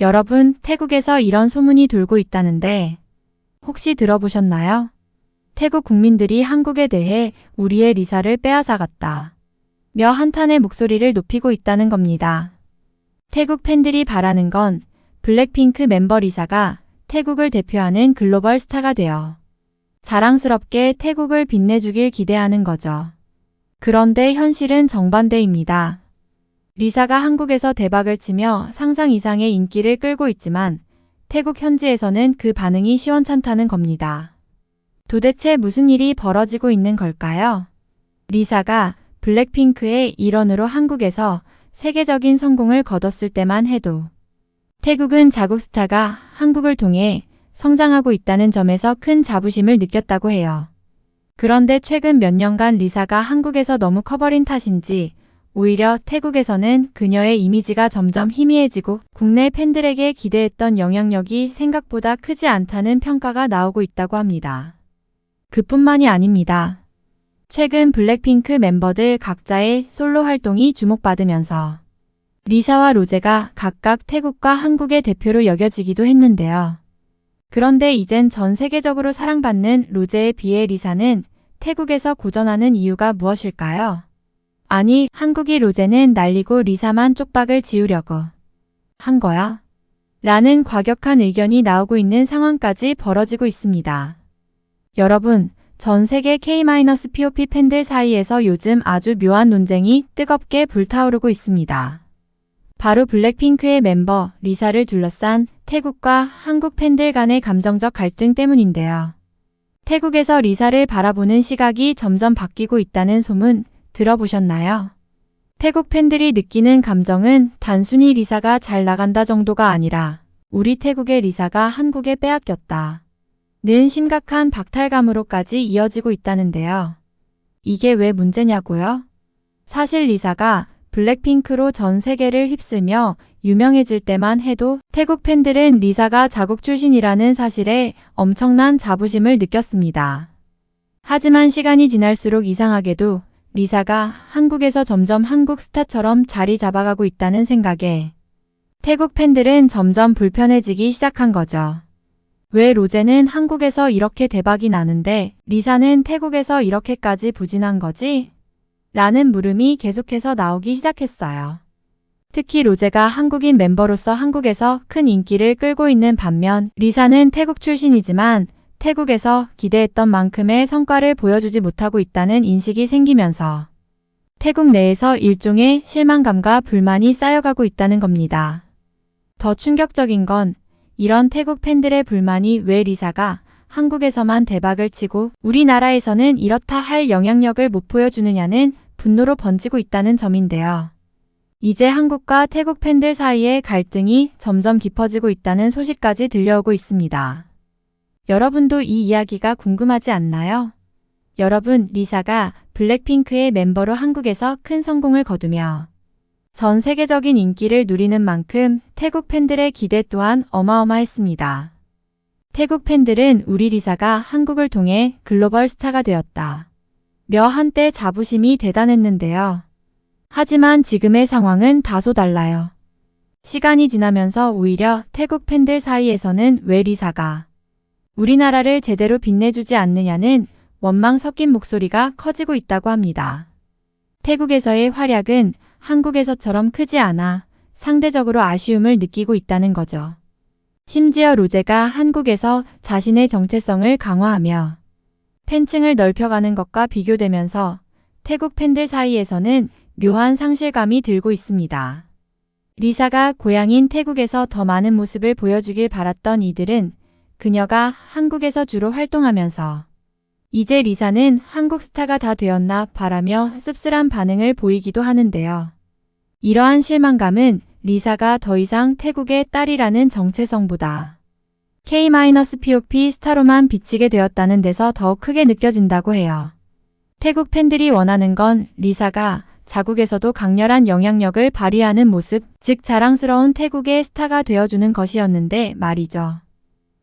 여러분, 태국에서 이런 소문이 돌고 있다는데 혹시 들어보셨나요? 태국 국민들이 한국에 대해 우리의 리사를 빼앗아갔다 며 한탄의 목소리를 높이고 있다는 겁니다. 태국 팬들이 바라는 건 블랙핑크 멤버 리사가 태국을 대표하는 글로벌 스타가 되어 자랑스럽게 태국을 빛내주길 기대하는 거죠. 그런데 현실은 정반대입니다. 리사가 한국에서 대박을 치며 상상 이상의 인기를 끌고 있지만 태국 현지에서는 그 반응이 시원찮다는 겁니다. 도대체 무슨 일이 벌어지고 있는 걸까요? 리사가 블랙핑크의 일원으로 한국에서 세계적인 성공을 거뒀을 때만 해도 태국은 자국 스타가 한국을 통해 성장하고 있다는 점에서 큰 자부심을 느꼈다고 해요. 그런데 최근 몇 년간 리사가 한국에서 너무 커버린 탓인지 오히려 태국에서는 그녀의 이미지가 점점 희미해지고 국내 팬들에게 기대했던 영향력이 생각보다 크지 않다는 평가가 나오고 있다고 합니다. 그뿐만이 아닙니다. 최근 블랙핑크 멤버들 각자의 솔로 활동이 주목받으면서 리사와 로제가 각각 태국과 한국의 대표로 여겨지기도 했는데요. 그런데 이젠 전 세계적으로 사랑받는 로제에 비해 리사는 태국에서 고전하는 이유가 무엇일까요? 아니, 한국이 로제는 날리고 리사만 쪽박을 지으려고 한 거야? 라는 과격한 의견이 나오고 있는 상황까지 벌어지고 있습니다. 여러분, 전 세계 K-POP 팬들 사이에서 요즘 아주 묘한 논쟁이 뜨겁게 불타오르고 있습니다. 바로 블랙핑크의 멤버 리사를 둘러싼 태국과 한국 팬들 간의 감정적 갈등 때문인데요. 태국에서 리사를 바라보는 시각이 점점 바뀌고 있다는 소문 들어보셨나요? 태국 팬들이 느끼는 감정은 단순히 리사가 잘 나간다 정도가 아니라 우리 태국의 리사가 한국에 빼앗겼다 는 심각한 박탈감으로까지 이어지고 있다는데요. 이게 왜 문제냐고요? 사실 리사가 블랙핑크로 전 세계를 휩쓸며 유명해질 때만 해도 태국 팬들은 리사가 자국 출신이라는 사실에 엄청난 자부심을 느꼈습니다. 하지만 시간이 지날수록 이상하게도 리사가 한국에서 점점 한국 스타처럼 자리 잡아가고 있다는 생각에 태국 팬들은 점점 불편해지기 시작한 거죠. 왜 로제는 한국에서 이렇게 대박이 나는데 리사는 태국에서 이렇게까지 부진한 거지? 라는 물음이 계속해서 나오기 시작했어요. 특히 로제가 한국인 멤버로서 한국에서 큰 인기를 끌고 있는 반면 리사는 태국 출신이지만 태국에서 기대했던 만큼의 성과를 보여주지 못하고 있다는 인식이 생기면서 태국 내에서 일종의 실망감과 불만이 쌓여가고 있다는 겁니다. 더 충격적인 건 이런 태국 팬들의 불만이 왜 리사가 한국에서만 대박을 치고 우리나라에서는 이렇다 할 영향력을 못 보여주느냐는 분노로 번지고 있다는 점인데요. 이제 한국과 태국 팬들 사이의 갈등이 점점 깊어지고 있다는 소식까지 들려오고 있습니다. 여러분도 이 이야기가 궁금하지 않나요? 여러분, 리사가 블랙핑크의 멤버로 한국에서 큰 성공을 거두며 전 세계적인 인기를 누리는 만큼 태국 팬들의 기대 또한 어마어마했습니다. 태국 팬들은 우리 리사가 한국을 통해 글로벌 스타가 되었다 며 한때 자부심이 대단했는데요. 하지만 지금의 상황은 다소 달라요. 시간이 지나면서 오히려 태국 팬들 사이에서는 왜 리사가 우리나라를 제대로 빛내주지 않느냐는 원망 섞인 목소리가 커지고 있다고 합니다. 태국에서의 활약은 한국에서처럼 크지 않아 상대적으로 아쉬움을 느끼고 있다는 거죠. 심지어 로제가 한국에서 자신의 정체성을 강화하며 팬층을 넓혀가는 것과 비교되면서 태국 팬들 사이에서는 묘한 상실감이 들고 있습니다. 리사가 고향인 태국에서 더 많은 모습을 보여주길 바랐던 이들은 그녀가 한국에서 주로 활동하면서 이제 리사는 한국 스타가 다 되었나 바라며 씁쓸한 반응을 보이기도 하는데요. 이러한 실망감은 리사가 더 이상 태국의 딸이라는 정체성보다 K-POP 스타로만 비치게 되었다는 데서 더 크게 느껴진다고 해요. 태국 팬들이 원하는 건 리사가 자국에서도 강렬한 영향력을 발휘하는 모습, 즉 자랑스러운 태국의 스타가 되어주는 것이었는데 말이죠.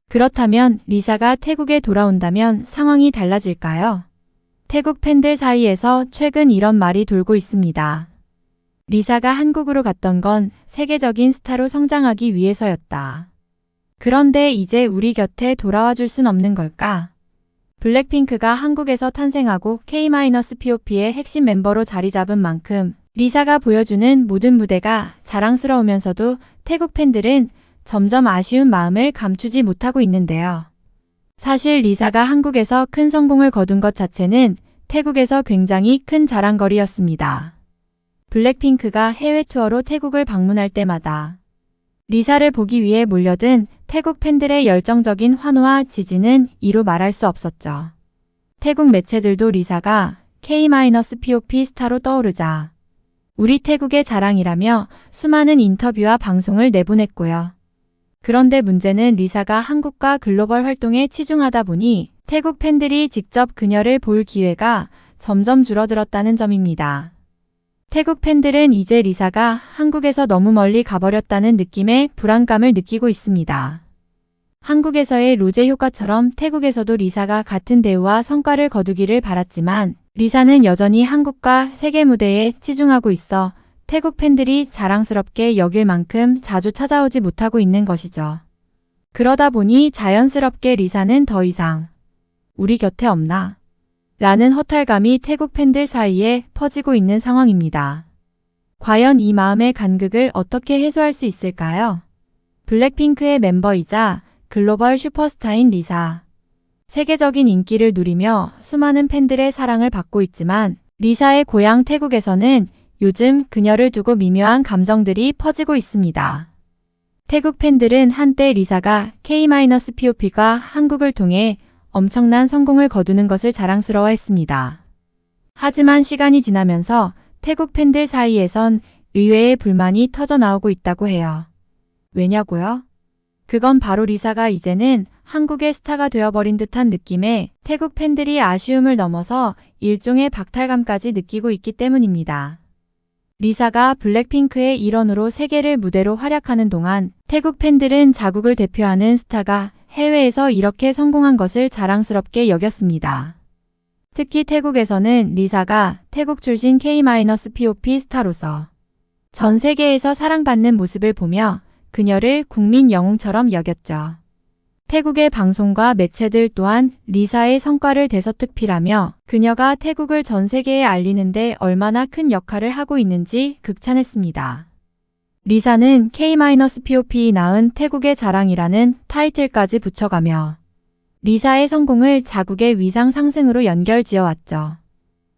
그렇다면 리사가 태국에 돌아온다면 상황이 달라질까요? 태국 팬들 사이에서 최근 이런 말이 돌고 있습니다. 리사가 한국으로 갔던 건 세계적인 스타로 성장하기 위해서였다. 그런데 이제 우리 곁에 돌아와 줄 순 없는 걸까? 블랙핑크가 한국에서 탄생하고 K-POP의 핵심 멤버로 자리 잡은 만큼 리사가 보여주는 모든 무대가 자랑스러우면서도 태국 팬들은 점점 아쉬운 마음을 감추지 못하고 있는데요. 사실 리사가 한국에서 큰 성공을 거둔 것 자체는 태국에서 굉장히 큰 자랑거리였습니다. 블랙핑크가 해외 투어로 태국을 방문할 때마다 리사를 보기 위해 몰려든 태국 팬들의 열정적인 환호와 지지는 이루 말할 수 없었죠. 태국 매체들도 리사가 K-POP 스타로 떠오르자 우리 태국의 자랑이라며 수많은 인터뷰와 방송을 내보냈고요. 그런데 문제는 리사가 한국과 글로벌 활동에 치중하다 보니 태국 팬들이 직접 그녀를 볼 기회가 점점 줄어들었다는 점입니다. 태국 팬들은 이제 리사가 한국에서 너무 멀리 가버렸다는 느낌의 불안감을 느끼고 있습니다. 한국에서의 로제 효과처럼 태국에서도 리사가 같은 대우와 성과를 거두기를 바랐지만 리사는 여전히 한국과 세계 무대에 치중하고 있어 태국 팬들이 자랑스럽게 여길 만큼 자주 찾아오지 못하고 있는 것이죠. 그러다 보니 자연스럽게 리사는 더 이상 우리 곁에 없나? 라는 허탈감이 태국 팬들 사이에 퍼지고 있는 상황입니다. 과연 이 마음의 간극을 어떻게 해소할 수 있을까요? 블랙핑크의 멤버이자 글로벌 슈퍼스타인 리사. 세계적인 인기를 누리며 수많은 팬들의 사랑을 받고 있지만 리사의 고향 태국에서는 요즘 그녀를 두고 미묘한 감정들이 퍼지고 있습니다. 태국 팬들은 한때 리사가 K-POP가 한국을 통해 엄청난 성공을 거두는 것을 자랑스러워했습니다. 하지만 시간이 지나면서 태국 팬들 사이에선 의외의 불만이 터져나오고 있다고 해요. 왜냐고요? 그건 바로 리사가 이제는 한국의 스타가 되어버린 듯한 느낌에 태국 팬들이 아쉬움을 넘어서 일종의 박탈감까지 느끼고 있기 때문입니다. 리사가 블랙핑크의 일원으로 세계를 무대로 활약하는 동안 태국 팬들은 자국을 대표하는 스타가 해외에서 이렇게 성공한 것을 자랑스럽게 여겼습니다. 특히 태국에서는 리사가 태국 출신 K-POP 스타로서 전 세계에서 사랑받는 모습을 보며 그녀를 국민 영웅처럼 여겼죠. 태국의 방송과 매체들 또한 리사의 성과를 대서특필하며 그녀가 태국을 전 세계에 알리는데 얼마나 큰 역할을 하고 있는지 극찬했습니다. 리사는 K-POP 낳은 태국의 자랑이라는 타이틀까지 붙여가며 리사의 성공을 자국의 위상 상승으로 연결지어왔죠.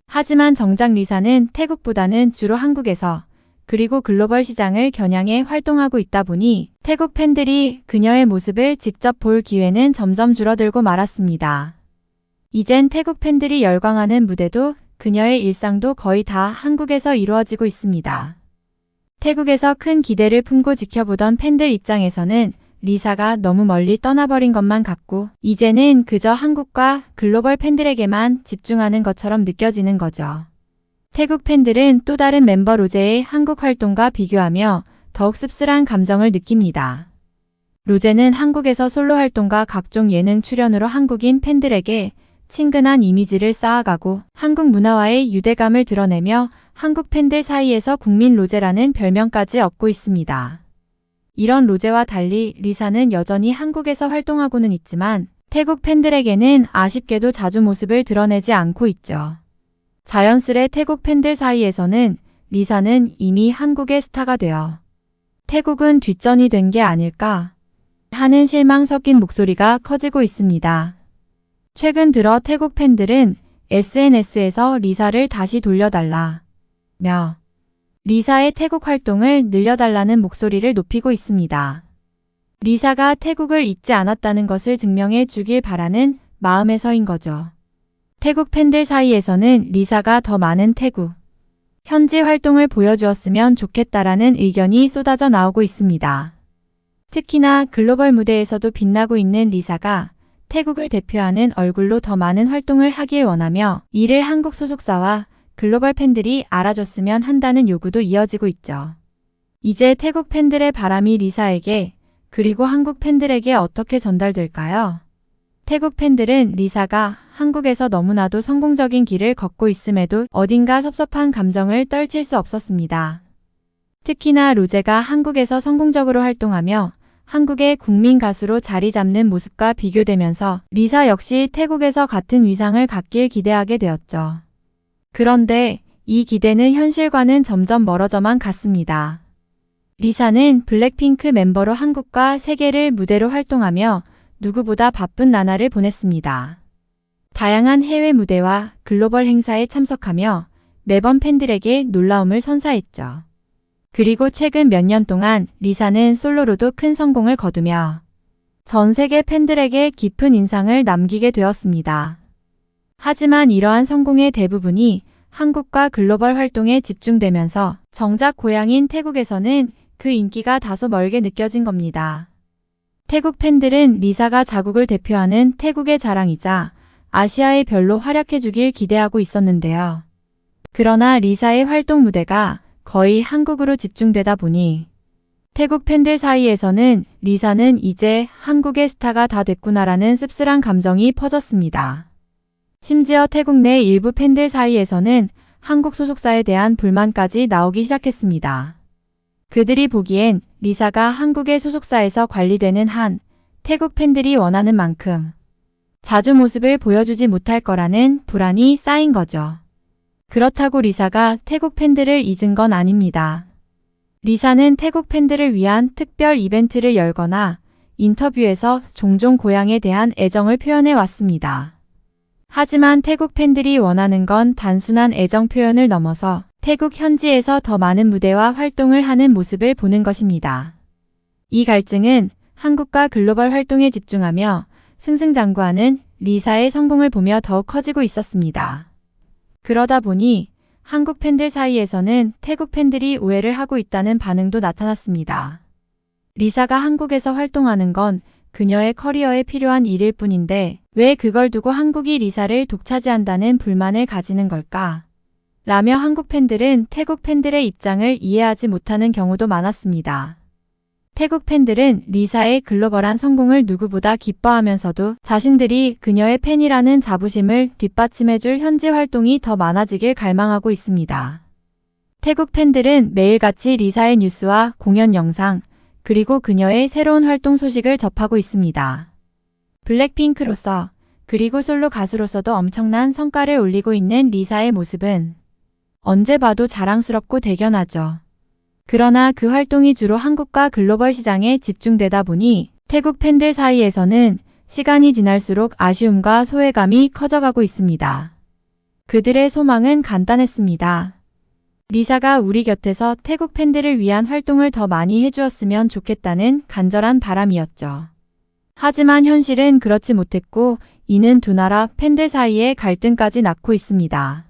하지만 정작 리사는 태국보다는 주로 한국에서 그리고 글로벌 시장을 겨냥해 활동하고 있다 보니 태국 팬들이 그녀의 모습을 직접 볼 기회는 점점 줄어들고 말았습니다. 이젠 태국 팬들이 열광하는 무대도 그녀의 일상도 거의 다 한국에서 이루어지고 있습니다. 태국에서 큰 기대를 품고 지켜보던 팬들 입장에서는 리사가 너무 멀리 떠나버린 것만 같고 이제는 그저 한국과 글로벌 팬들에게만 집중하는 것처럼 느껴지는 거죠. 태국 팬들은 또 다른 멤버 로제의 한국 활동과 비교하며 더욱 씁쓸한 감정을 느낍니다. 로제는 한국에서 솔로 활동과 각종 예능 출연으로 한국인 팬들에게 친근한 이미지를 쌓아가고 한국 문화와의 유대감을 드러내며 한국 팬들 사이에서 국민 로제라는 별명까지 얻고 있습니다. 이런 로제와 달리 리사는 여전히 한국에서 활동하고는 있지만 태국 팬들에게는 아쉽게도 자주 모습을 드러내지 않고 있죠. 자연스레 태국 팬들 사이에서는 리사는 이미 한국의 스타가 되어 태국은 뒷전이 된 게 아닐까 하는 실망 섞인 목소리가 커지고 있습니다. 최근 들어 태국 팬들은 SNS에서 리사를 다시 돌려달라며 리사의 태국 활동을 늘려달라는 목소리를 높이고 있습니다. 리사가 태국을 잊지 않았다는 것을 증명해 주길 바라는 마음에서인 거죠. 태국 팬들 사이에서는 리사가 더 많은 태국 현지 활동을 보여주었으면 좋겠다라는 의견이 쏟아져 나오고 있습니다. 특히나 글로벌 무대에서도 빛나고 있는 리사가 태국을 대표하는 얼굴로 더 많은 활동을 하길 원하며 이를 한국 소속사와 글로벌 팬들이 알아줬으면 한다는 요구도 이어지고 있죠. 이제 태국 팬들의 바람이 리사에게 그리고 한국 팬들에게 어떻게 전달될까요? 태국 팬들은 리사가 한국에서 너무나도 성공적인 길을 걷고 있음에도 어딘가 섭섭한 감정을 떨칠 수 없었습니다. 특히나 로제가 한국에서 성공적으로 활동하며 한국의 국민 가수로 자리 잡는 모습과 비교되면서 리사 역시 태국에서 같은 위상을 갖길 기대하게 되었죠. 그런데 이 기대는 현실과는 점점 멀어져만 갔습니다. 리사는 블랙핑크 멤버로 한국과 세계를 무대로 활동하며 누구보다 바쁜 나날을 보냈습니다. 다양한 해외 무대와 글로벌 행사에 참석하며 매번 팬들에게 놀라움을 선사했죠. 그리고 최근 몇 년 동안 리사는 솔로로도 큰 성공을 거두며 전 세계 팬들에게 깊은 인상을 남기게 되었습니다. 하지만 이러한 성공의 대부분이 한국과 글로벌 활동에 집중되면서 정작 고향인 태국에서는 그 인기가 다소 멀게 느껴진 겁니다. 태국 팬들은 리사가 자국을 대표하는 태국의 자랑이자 아시아의 별로 활약해주길 기대하고 있었는데요. 그러나 리사의 활동 무대가 거의 한국으로 집중되다 보니 태국 팬들 사이에서는 리사는 이제 한국의 스타가 다 됐구나라는 씁쓸한 감정이 퍼졌습니다. 심지어 태국 내 일부 팬들 사이에서는 한국 소속사에 대한 불만까지 나오기 시작했습니다. 그들이 보기엔 리사가 한국의 소속사에서 관리되는 한 태국 팬들이 원하는 만큼 자주 모습을 보여주지 못할 거라는 불안이 쌓인 거죠. 그렇다고 리사가 태국 팬들을 잊은 건 아닙니다. 리사는 태국 팬들을 위한 특별 이벤트를 열거나 인터뷰에서 종종 고향에 대한 애정을 표현해 왔습니다. 하지만 태국 팬들이 원하는 건 단순한 애정 표현을 넘어서 태국 현지에서 더 많은 무대와 활동을 하는 모습을 보는 것입니다. 이 갈증은 한국과 글로벌 활동에 집중하며 승승장구하는 리사의 성공을 보며 더욱 커지고 있었습니다. 그러다 보니 한국 팬들 사이에서는 태국 팬들이 오해를 하고 있다는 반응도 나타났습니다. 리사가 한국에서 활동하는 건 그녀의 커리어에 필요한 일일 뿐인데 왜 그걸 두고 한국이 리사를 독차지한다는 불만을 가지는 걸까? 라며 한국 팬들은 태국 팬들의 입장을 이해하지 못하는 경우도 많았습니다. 태국 팬들은 리사의 글로벌한 성공을 누구보다 기뻐하면서도 자신들이 그녀의 팬이라는 자부심을 뒷받침해줄 현지 활동이 더 많아지길 갈망하고 있습니다. 태국 팬들은 매일같이 리사의 뉴스와 공연 영상, 그리고 그녀의 새로운 활동 소식을 접하고 있습니다. 블랙핑크로서 그리고 솔로 가수로서도 엄청난 성과를 올리고 있는 리사의 모습은 언제 봐도 자랑스럽고 대견하죠. 그러나 그 활동이 주로 한국과 글로벌 시장에 집중되다 보니 태국 팬들 사이에서는 시간이 지날수록 아쉬움과 소외감이 커져가고 있습니다. 그들의 소망은 간단했습니다. 리사가 우리 곁에서 태국 팬들을 위한 활동을 더 많이 해주었으면 좋겠다는 간절한 바람이었죠. 하지만 현실은 그렇지 못했고 이는 두 나라 팬들 사이에 갈등까지 낳고 있습니다.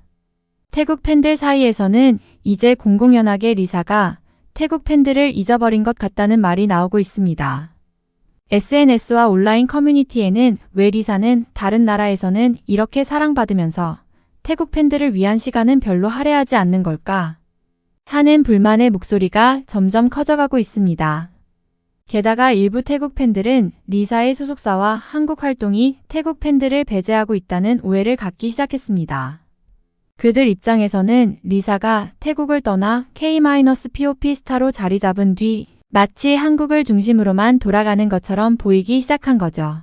태국 팬들 사이에서는 이제 공공연하게 리사가 태국 팬들을 잊어버린 것 같다는 말이 나오고 있습니다. SNS와 온라인 커뮤니티에는 왜 리사는 다른 나라에서는 이렇게 사랑받으면서 태국 팬들을 위한 시간은 별로 할애하지 않는 걸까? 하는 불만의 목소리가 점점 커져가고 있습니다. 게다가 일부 태국 팬들은 리사의 소속사와 한국 활동이 태국 팬들을 배제하고 있다는 오해를 갖기 시작했습니다. 그들 입장에서는 리사가 태국을 떠나 K-POP 스타로 자리 잡은 뒤 마치 한국을 중심으로만 돌아가는 것처럼 보이기 시작한 거죠.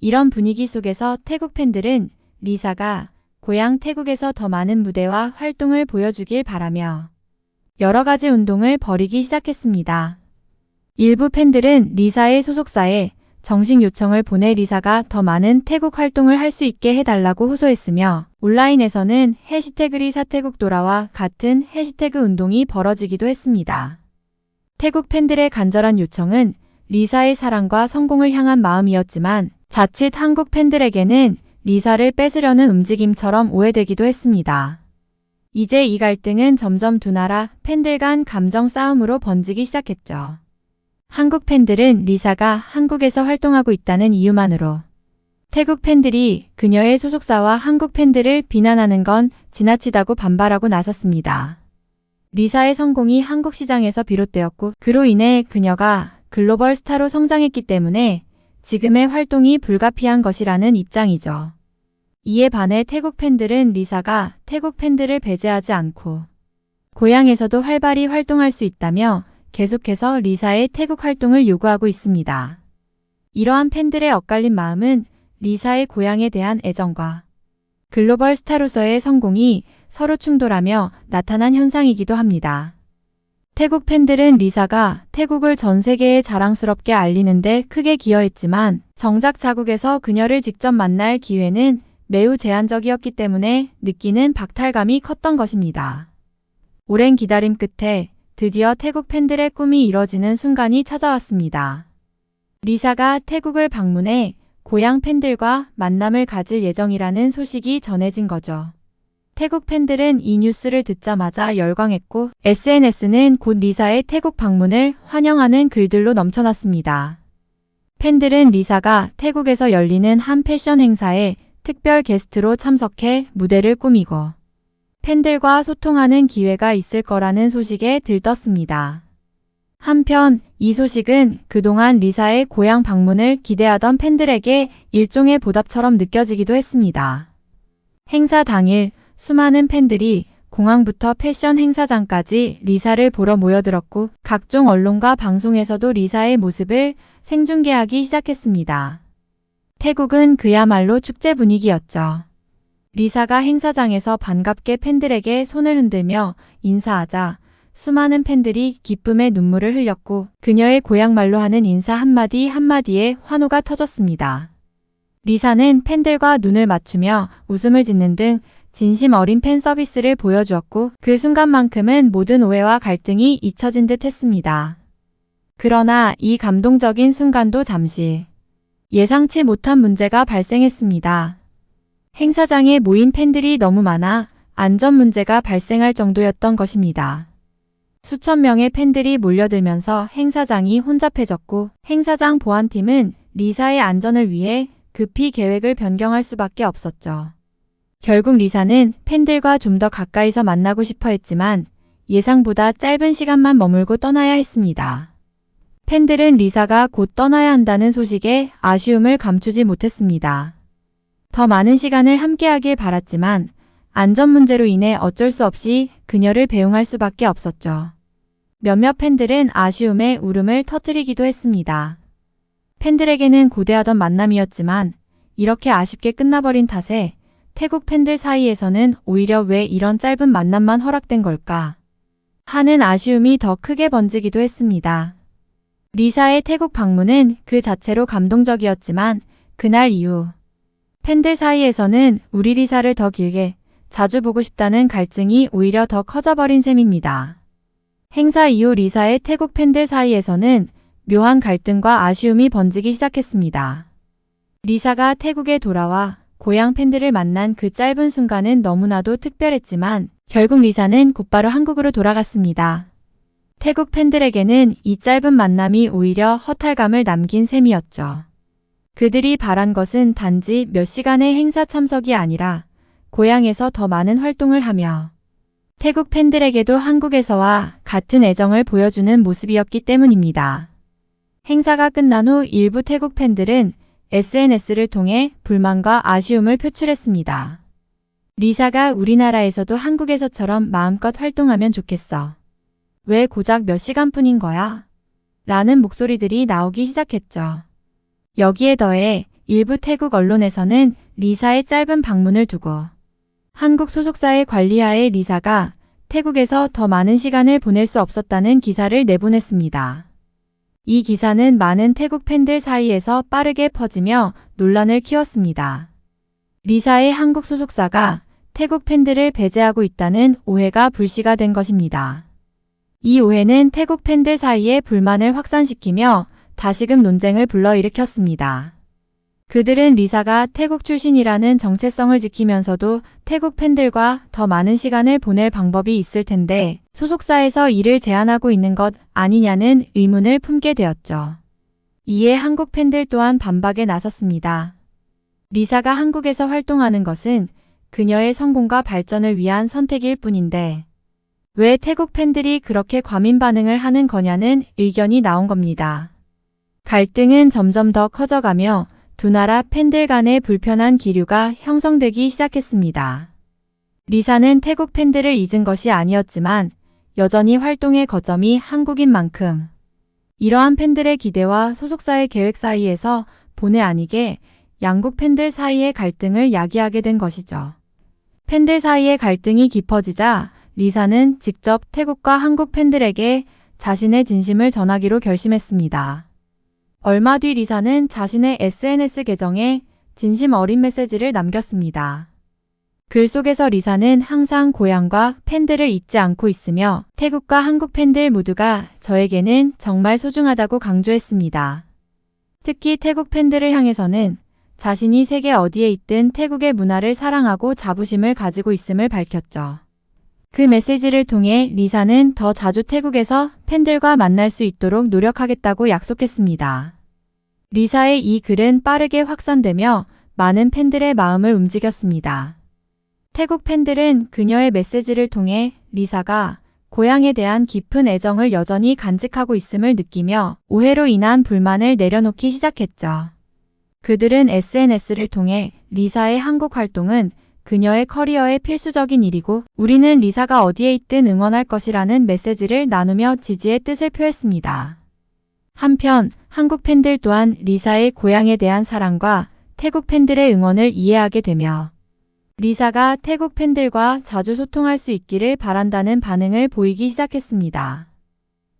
이런 분위기 속에서 태국 팬들은 리사가 고향 태국에서 더 많은 무대와 활동을 보여주길 바라며 여러 가지 운동을 벌이기 시작했습니다. 일부 팬들은 리사의 소속사에 정식 요청을 보내 리사가 더 많은 태국 활동을 할 수 있게 해달라고 호소했으며 온라인에서는 해시태그 리사 태국도라와 같은 해시태그 운동이 벌어지기도 했습니다. 태국 팬들의 간절한 요청은 리사의 사랑과 성공을 향한 마음이었지만 자칫 한국 팬들에게는 리사를 뺏으려는 움직임처럼 오해되기도 했습니다. 이제 이 갈등은 점점 두 나라 팬들 간 감정 싸움으로 번지기 시작했죠. 한국 팬들은 리사가 한국에서 활동하고 있다는 이유만으로 태국 팬들이 그녀의 소속사와 한국 팬들을 비난하는 건 지나치다고 반발하고 나섰습니다. 리사의 성공이 한국 시장에서 비롯되었고 그로 인해 그녀가 글로벌 스타로 성장했기 때문에 지금의 활동이 불가피한 것이라는 입장이죠. 이에 반해 태국 팬들은 리사가 태국 팬들을 배제하지 않고 고향에서도 활발히 활동할 수 있다며 계속해서 리사의 태국 활동을 요구하고 있습니다. 이러한 팬들의 엇갈린 마음은 리사의 고향에 대한 애정과 글로벌 스타로서의 성공이 서로 충돌하며 나타난 현상이기도 합니다. 태국 팬들은 리사가 태국을 전 세계에 자랑스럽게 알리는 데 크게 기여했지만 정작 자국에서 그녀를 직접 만날 기회는 매우 제한적이었기 때문에 느끼는 박탈감이 컸던 것입니다. 오랜 기다림 끝에 드디어 태국 팬들의 꿈이 이뤄지는 순간이 찾아왔습니다. 리사가 태국을 방문해 고향 팬들과 만남을 가질 예정이라는 소식이 전해진 거죠. 태국 팬들은 이 뉴스를 듣자마자 열광했고 SNS는 곧 리사의 태국 방문을 환영하는 글들로 넘쳐났습니다. 팬들은 리사가 태국에서 열리는 한 패션 행사에 특별 게스트로 참석해 무대를 꾸미고 팬들과 소통하는 기회가 있을 거라는 소식에 들떴습니다. 한편 이 소식은 그동안 리사의 고향 방문을 기대하던 팬들에게 일종의 보답처럼 느껴지기도 했습니다. 행사 당일 수많은 팬들이 공항부터 패션 행사장까지 리사를 보러 모여들었고 각종 언론과 방송에서도 리사의 모습을 생중계하기 시작했습니다. 태국은 그야말로 축제 분위기였죠. 리사가 행사장에서 반갑게 팬들에게 손을 흔들며 인사하자 수많은 팬들이 기쁨의 눈물을 흘렸고 그녀의 고향말로 하는 인사 한마디 한마디에 환호가 터졌습니다. 리사는 팬들과 눈을 맞추며 웃음을 짓는 등 진심 어린 팬 서비스를 보여주었고 그 순간만큼은 모든 오해와 갈등이 잊혀진 듯 했습니다. 그러나 이 감동적인 순간도 잠시 예상치 못한 문제가 발생했습니다. 행사장에 모인 팬들이 너무 많아 안전 문제가 발생할 정도였던 것입니다. 수천 명의 팬들이 몰려들면서 행사장이 혼잡해졌고 행사장 보안팀은 리사의 안전을 위해 급히 계획을 변경할 수밖에 없었죠. 결국 리사는 팬들과 좀 더 가까이서 만나고 싶어 했지만 예상보다 짧은 시간만 머물고 떠나야 했습니다. 팬들은 리사가 곧 떠나야 한다는 소식에 아쉬움을 감추지 못했습니다. 더 많은 시간을 함께하길 바랐지만 안전 문제로 인해 어쩔 수 없이 그녀를 배웅할 수밖에 없었죠. 몇몇 팬들은 아쉬움에 울음을 터뜨리기도 했습니다. 팬들에게는 고대하던 만남이었지만 이렇게 아쉽게 끝나버린 탓에 태국 팬들 사이에서는 오히려 왜 이런 짧은 만남만 허락된 걸까 하는 아쉬움이 더 크게 번지기도 했습니다. 리사의 태국 방문은 그 자체로 감동적이었지만 그날 이후 팬들 사이에서는 우리 리사를 더 길게 자주 보고 싶다는 갈증이 오히려 더 커져버린 셈입니다. 행사 이후 리사의 태국 팬들 사이에서는 묘한 갈등과 아쉬움이 번지기 시작했습니다. 리사가 태국에 돌아와 고향 팬들을 만난 그 짧은 순간은 너무나도 특별했지만 결국 리사는 곧바로 한국으로 돌아갔습니다. 태국 팬들에게는 이 짧은 만남이 오히려 허탈감을 남긴 셈이었죠. 그들이 바란 것은 단지 몇 시간의 행사 참석이 아니라 고향에서 더 많은 활동을 하며 태국 팬들에게도 한국에서와 같은 애정을 보여주는 모습이었기 때문입니다. 행사가 끝난 후 일부 태국 팬들은 SNS를 통해 불만과 아쉬움을 표출했습니다. 리사가 우리나라에서도 한국에서처럼 마음껏 활동하면 좋겠어. 왜 고작 몇 시간뿐인 거야? 라는 목소리들이 나오기 시작했죠. 여기에 더해 일부 태국 언론에서는 리사의 짧은 방문을 두고 한국 소속사의 관리하에 리사가 태국에서 더 많은 시간을 보낼 수 없었다는 기사를 내보냈습니다. 이 기사는 많은 태국 팬들 사이에서 빠르게 퍼지며 논란을 키웠습니다. 리사의 한국 소속사가 태국 팬들을 배제하고 있다는 오해가 불씨가 된 것입니다. 이 오해는 태국 팬들 사이에 불만을 확산시키며 다시금 논쟁을 불러일으켰습니다. 그들은 리사가 태국 출신이라는 정체성을 지키면서도 태국 팬들과 더 많은 시간을 보낼 방법이 있을 텐데 소속사에서 이를 제한하고 있는 것 아니냐는 의문을 품게 되었죠. 이에 한국 팬들 또한 반박에 나섰습니다. 리사가 한국에서 활동하는 것은 그녀의 성공과 발전을 위한 선택일 뿐인데 왜 태국 팬들이 그렇게 과민 반응을 하는 거냐는 의견이 나온 겁니다. 갈등은 점점 더 커져가며 두 나라 팬들 간의 불편한 기류가 형성되기 시작했습니다. 리사는 태국 팬들을 잊은 것이 아니었지만 여전히 활동의 거점이 한국인 만큼 이러한 팬들의 기대와 소속사의 계획 사이에서 본의 아니게 양국 팬들 사이의 갈등을 야기하게 된 것이죠. 팬들 사이의 갈등이 깊어지자 리사는 직접 태국과 한국 팬들에게 자신의 진심을 전하기로 결심했습니다. 얼마 뒤 리사는 자신의 SNS 계정에 진심 어린 메시지를 남겼습니다. 글 속에서 리사는 항상 고향과 팬들을 잊지 않고 있으며 태국과 한국 팬들 모두가 저에게는 정말 소중하다고 강조했습니다. 특히 태국 팬들을 향해서는 자신이 세계 어디에 있든 태국의 문화를 사랑하고 자부심을 가지고 있음을 밝혔죠. 그 메시지를 통해 리사는 더 자주 태국에서 팬들과 만날 수 있도록 노력하겠다고 약속했습니다. 리사의 이 글은 빠르게 확산되며 많은 팬들의 마음을 움직였습니다. 태국 팬들은 그녀의 메시지를 통해 리사가 고향에 대한 깊은 애정을 여전히 간직하고 있음을 느끼며 오해로 인한 불만을 내려놓기 시작했죠. 그들은 SNS를 통해 리사의 한국 활동은 그녀의 커리어의 필수적인 일이고 우리는 리사가 어디에 있든 응원할 것이라는 메시지를 나누며 지지의 뜻을 표했습니다. 한편 한국 팬들 또한 리사의 고향에 대한 사랑과 태국 팬들의 응원을 이해하게 되며 리사가 태국 팬들과 자주 소통할 수 있기를 바란다는 반응을 보이기 시작했습니다.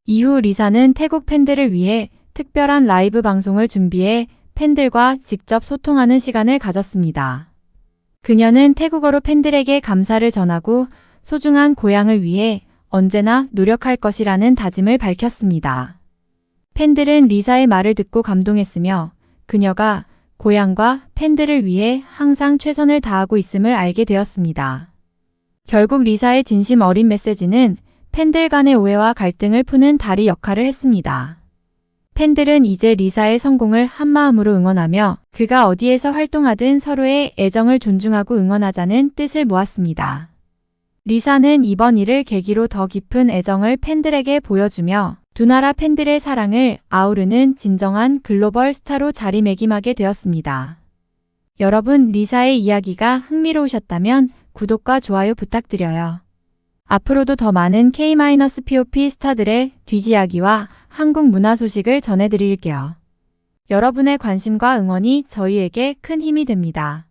이후 리사는 태국 팬들을 위해 특별한 라이브 방송을 준비해 팬들과 직접 소통하는 시간을 가졌습니다. 그녀는 태국어로 팬들에게 감사를 전하고 소중한 고향을 위해 언제나 노력할 것이라는 다짐을 밝혔습니다. 팬들은 리사의 말을 듣고 감동했으며 그녀가 고향과 팬들을 위해 항상 최선을 다하고 있음을 알게 되었습니다. 결국 리사의 진심 어린 메시지는 팬들 간의 오해와 갈등을 푸는 다리 역할을 했습니다. 팬들은 이제 리사의 성공을 한마음으로 응원하며 그가 어디에서 활동하든 서로의 애정을 존중하고 응원하자는 뜻을 모았습니다. 리사는 이번 일을 계기로 더 깊은 애정을 팬들에게 보여주며 두 나라 팬들의 사랑을 아우르는 진정한 글로벌 스타로 자리매김하게 되었습니다. 여러분, 리사의 이야기가 흥미로우셨다면 구독과 좋아요 부탁드려요. 앞으로도 더 많은 K-POP 스타들의 뒷이야기와 한국 문화 소식을 전해드릴게요. 여러분의 관심과 응원이 저희에게 큰 힘이 됩니다.